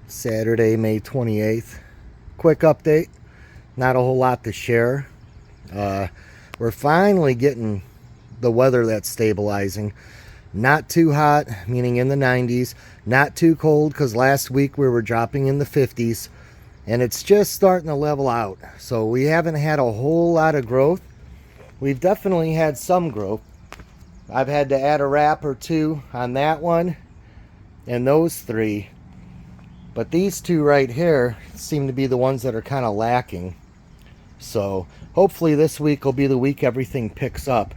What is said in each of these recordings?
Saturday, May 28th. Quick update. Not a whole lot to share. We're finally getting the weather that's stabilizing. Not too hot, meaning in the 90s. Not too cold, because last week we were dropping in the 50s. And it's just starting to level out. So we haven't had a whole lot of growth. We've definitely had some growth. I've had to add a wrap or two on that one and those three. But these two right here seem to be the ones that are kind of lacking. So hopefully this week will be the week everything picks up.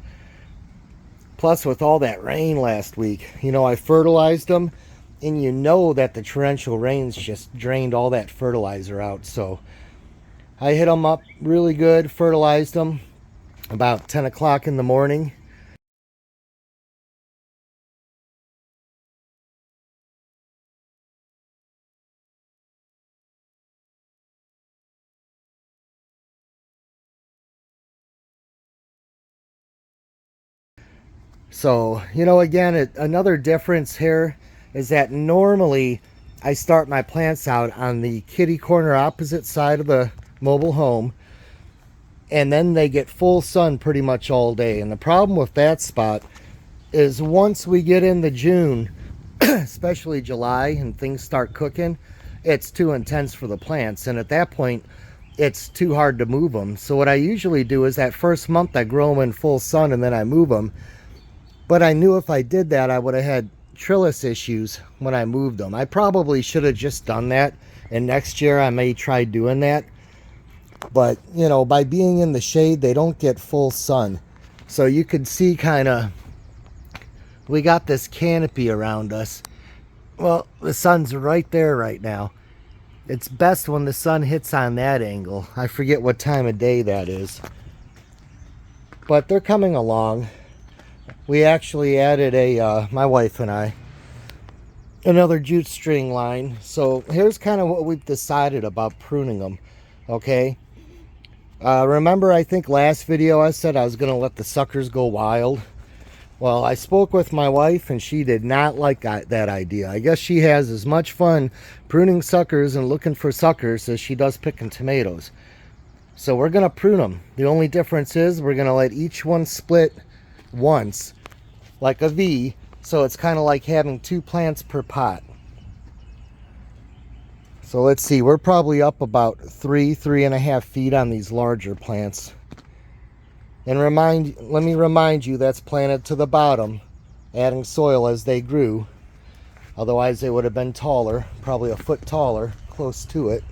Plus, with all that rain last week, you know, I fertilized them, and you know that the torrential rains just drained all that fertilizer out. So I hit them up really good, fertilized them about 10 o'clock in the morning. So, you know, again, another difference here is that normally I start my plants out on the kitty corner opposite side of the mobile home, and then they get full sun pretty much all day. And the problem with that spot is once we get into June, especially July, and things start cooking, it's too intense for the plants. And at that point, it's too hard to move them. So what I usually do is that first month I grow them in full sun and then I move them. But I knew if I did that, I would have had trellis issues when I moved them. I probably should have just done that. And next year I may try doing that. But, you know, by being in the shade, they don't get full sun. So you can see kind of, we got this canopy around us. Well, the sun's right there right now. It's best when the sun hits on that angle. I forget what time of day that is. But they're coming along. We actually added my wife and I, another jute string line. So here's kind of what we've decided about pruning them, okay? Remember, I think last video I said I was going to let the suckers go wild. Well, I spoke with my wife and she did not like that idea. I guess she has as much fun pruning suckers and looking for suckers as she does picking tomatoes. So we're going to prune them. The only difference is we're going to let each one split once, like a V, so it's kind of like having 2 plants per pot. So let's see, we're probably up about 3.5 feet on these larger plants. And let me remind you, that's planted to the bottom, adding soil as they grew. Otherwise they would have been taller, probably a foot taller, close to it.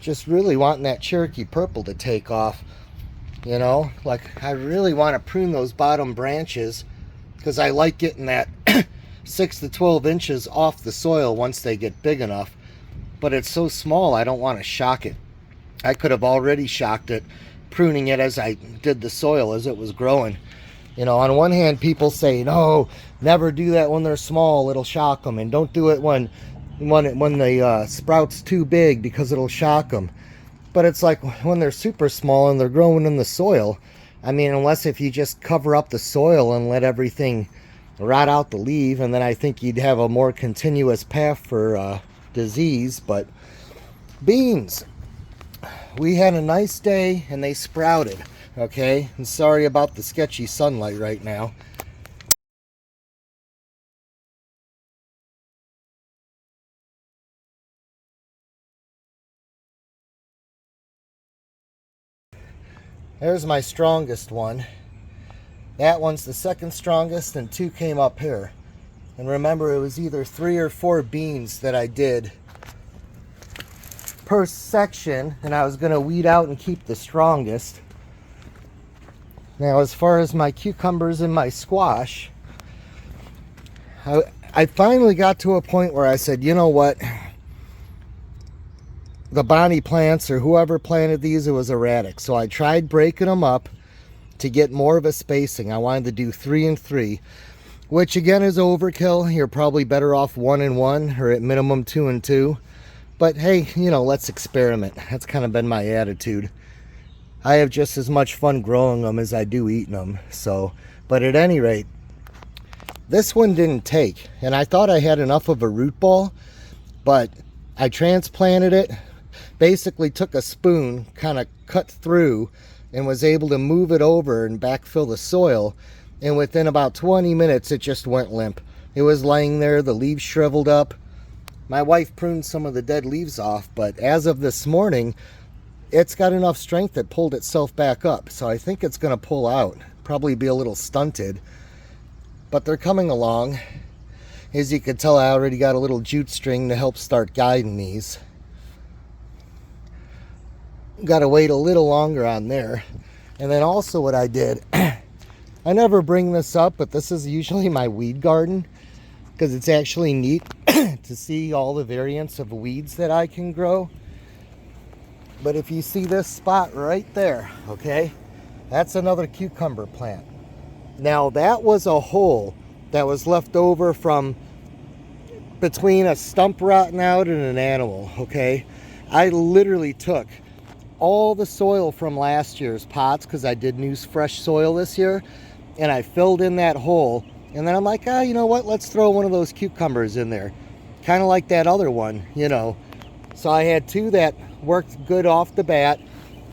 Just really wanting that Cherokee purple to take off. You know, like I really want to prune those bottom branches because I like getting that 6 to 12 inches off the soil once they get big enough. But it's so small, I don't want to shock it. I could have already shocked it, pruning it as I did the soil as it was growing. You know, on one hand, people say, no, never do that when they're small, it'll shock them. And don't do it when the sprout's too big because it'll shock them. But it's like when they're super small and they're growing in the soil. I mean, unless if you just cover up the soil and let everything rot out the leaf, and then I think you'd have a more continuous path for disease. But beans, we had a nice day and they sprouted, okay? And sorry about the sketchy sunlight right now. There's my strongest one. That one's the second strongest, and 2 came up here. And remember, it was either 3 or 4 beans that I did per section, and I was going to weed out and keep the strongest. Now, as far as my cucumbers and my squash, I finally got to a point where I said, you know what? The Bonnie plants, or whoever planted these, it was erratic. So I tried breaking them up to get more of a spacing. I wanted to do 3 and 3, which again is overkill. You're probably better off 1 and 1, or at minimum 2 and 2. But hey, you know, let's experiment. That's kind of been my attitude. I have just as much fun growing them as I do eating them. So, but at any rate, this one didn't take, and I thought I had enough of a root ball but I transplanted it, basically took a spoon, kind of cut through, and was able to move it over and backfill the soil. And within about 20 minutes, it just went limp. It was laying there, the leaves shriveled up. My wife pruned some of the dead leaves off, but as of this morning, it's got enough strength that pulled itself back up. So I think it's going to pull out, probably be a little stunted, but they're coming along. As you can tell, I already got a little jute string to help start guiding these. Got to wait a little longer on there. And then also what I did, I never bring this up, but this is usually my weed garden, because it's actually neat to see all the variants of weeds that I can grow. But if you see this spot right there, okay, that's another cucumber plant. Now that was a hole that was left over from between a stump rotting out and an animal, okay? I literally took all the soil from last year's pots, because I did use fresh soil this year, and I filled in that hole. And then I'm like, you know what, let's throw one of those cucumbers in there, kind of like that other one, you know. So I had two that worked good off the bat,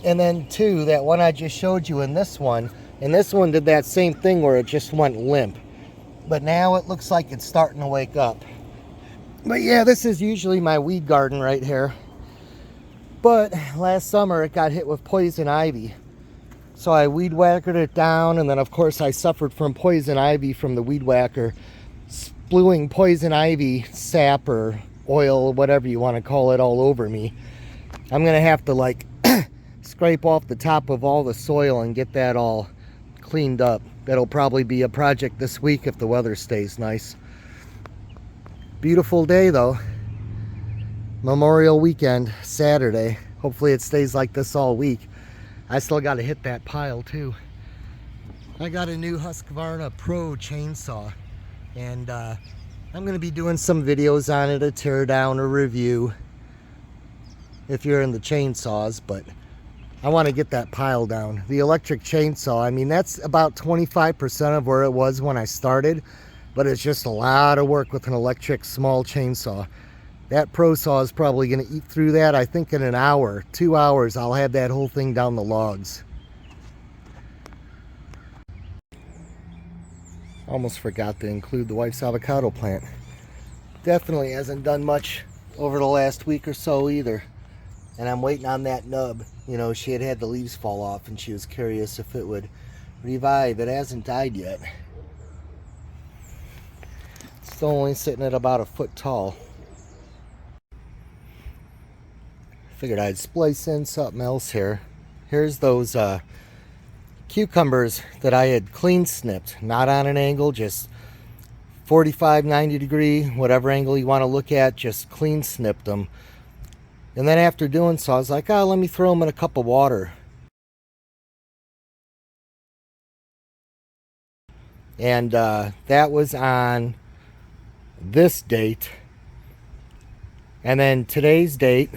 and then two, that one I just showed you in this one, and this one did that same thing where it just went limp. But now it looks like it's starting to wake up. But yeah, this is usually my weed garden right here. But last summer it got hit with poison ivy. So I weed whackered it down, and then of course I suffered from poison ivy from the weed whacker, spewing poison ivy sap or oil, whatever you want to call it, all over me. I'm gonna have to like scrape off the top of all the soil and get that all cleaned up. That'll probably be a project this week if the weather stays nice. Beautiful day though. Memorial weekend, Saturday. Hopefully it stays like this all week. I still got to hit that pile too. I got a new Husqvarna Pro chainsaw, and I'm going to be doing some videos on it, a tear down, a review, if you're in the chainsaws, but I want to get that pile down. The electric chainsaw, I mean, that's about 25% of where it was when I started, but it's just a lot of work with an electric small chainsaw. That Pro Saw is probably going to eat through that. I think in an hour, 2 hours, I'll have that whole thing down the logs. Almost forgot to include the wife's avocado plant. Definitely hasn't done much over the last week or so either. And I'm waiting on that nub. You know, she had had the leaves fall off and she was curious if it would revive. It hasn't died yet. Still only sitting at about a foot tall. Figured I'd splice in something else here. Here's those cucumbers that I had clean snipped, not on an angle, just 45, 90 degree, whatever angle you want to look at, just clean snipped them. And then after doing so, I was like, let me throw them in a cup of water. And that was on this date. And then today's date,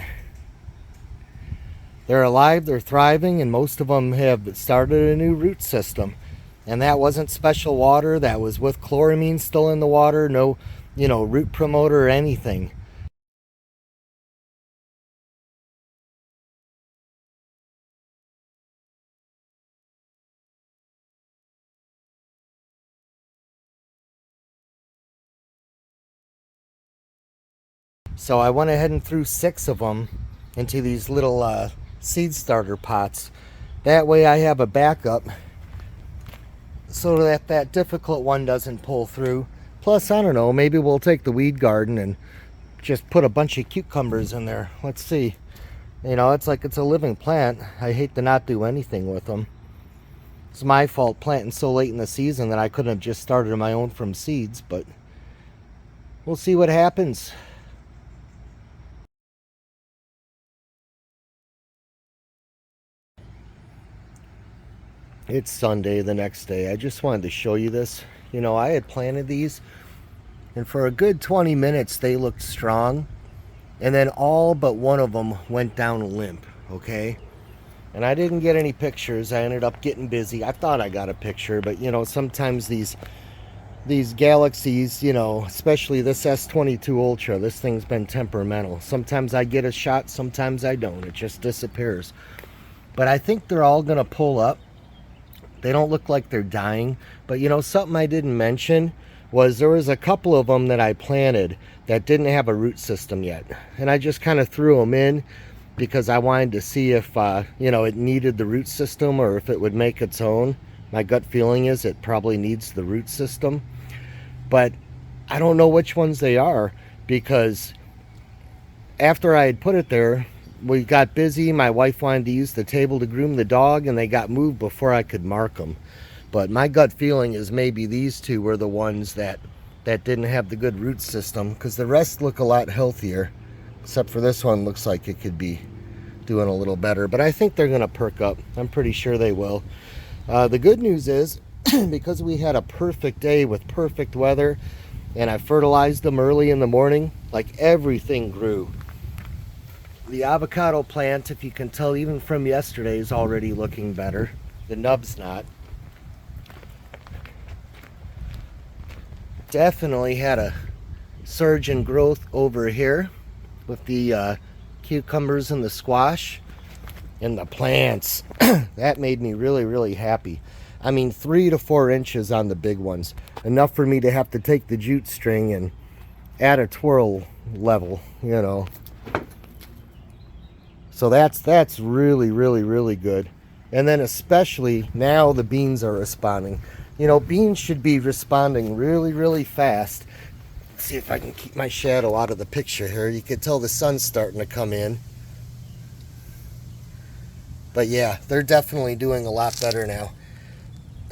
they're alive, they're thriving, and most of them have started a new root system. And that wasn't special water, that was with chloramine still in the water, no, root promoter or anything. So I went ahead and threw 6 of them into these little seed starter pots. That way I have a backup so that that difficult one doesn't pull through. Plus, I don't know, maybe we'll take the weed garden and just put a bunch of cucumbers in there. Let's see. It's like it's a living plant. I hate to not do anything with them. It's my fault planting so late in the season that I couldn't have just started my own from seeds, but we'll see what happens. It's Sunday the next day. I just wanted to show you this. I had planted these, and for a good 20 minutes they looked strong, and then all but one of them went down limp, okay? And I didn't get any pictures. I ended up getting busy. I thought I got a picture, but sometimes these these galaxies, you know, especially this S22 Ultra, this thing's been temperamental. Sometimes I get a shot, sometimes I don't. It just disappears. But I think they're all going to pull up. They don't look like they're dying. But, you know, something I didn't mention was there was a couple of them that I planted that didn't have a root system yet. And I just kind of threw them in because I wanted to see if, you know, it needed the root system or if it would make its own. My gut feeling is it probably needs the root system. But I don't know which ones they are, because after I had put it there, we got busy. My wife wanted to use the table to groom the dog, and they got moved before I could mark them. But my gut feeling is maybe these two were the ones that didn't have the good root system, because the rest look a lot healthier, except for this one looks like it could be doing a little better. But I think they're going to perk up. I'm pretty sure they will. The good news is, because we had a perfect day with perfect weather, and I fertilized them early in the morning, like everything grew. The avocado plant, if you can tell even from yesterday, is already looking better. The nub's not. Definitely had a surge in growth over here with the cucumbers and the squash and the plants. That made me really, really happy. I mean, 3 to 4 inches on the big ones. Enough for me to have to take the jute string and add a twirl level, you know. So that's really, really, really good. And then especially now the beans are responding. You know, beans should be responding really, really fast. Let's see if I can keep my shadow out of the picture here. You can tell the sun's starting to come in. But yeah, they're definitely doing a lot better now.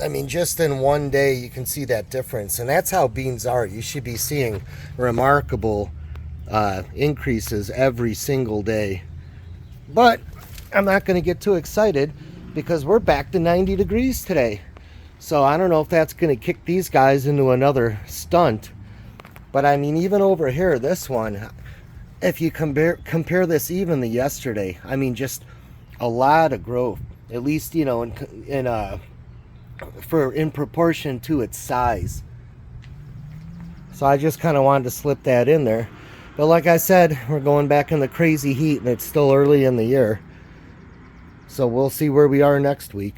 I mean, just in one day you can see that difference. And that's how beans are. You should be seeing remarkable increases every single day. But I'm not going to get too excited because we're back to 90 degrees today. So I don't know if that's going to kick these guys into another stunt. But I mean, even over here, this one, if you compare this even to yesterday, I mean, just a lot of growth. At least, you know, in proportion to its size. So I just kind of wanted to slip that in there. But like I said, we're going back in the crazy heat and it's still early in the year. So we'll see where we are next week.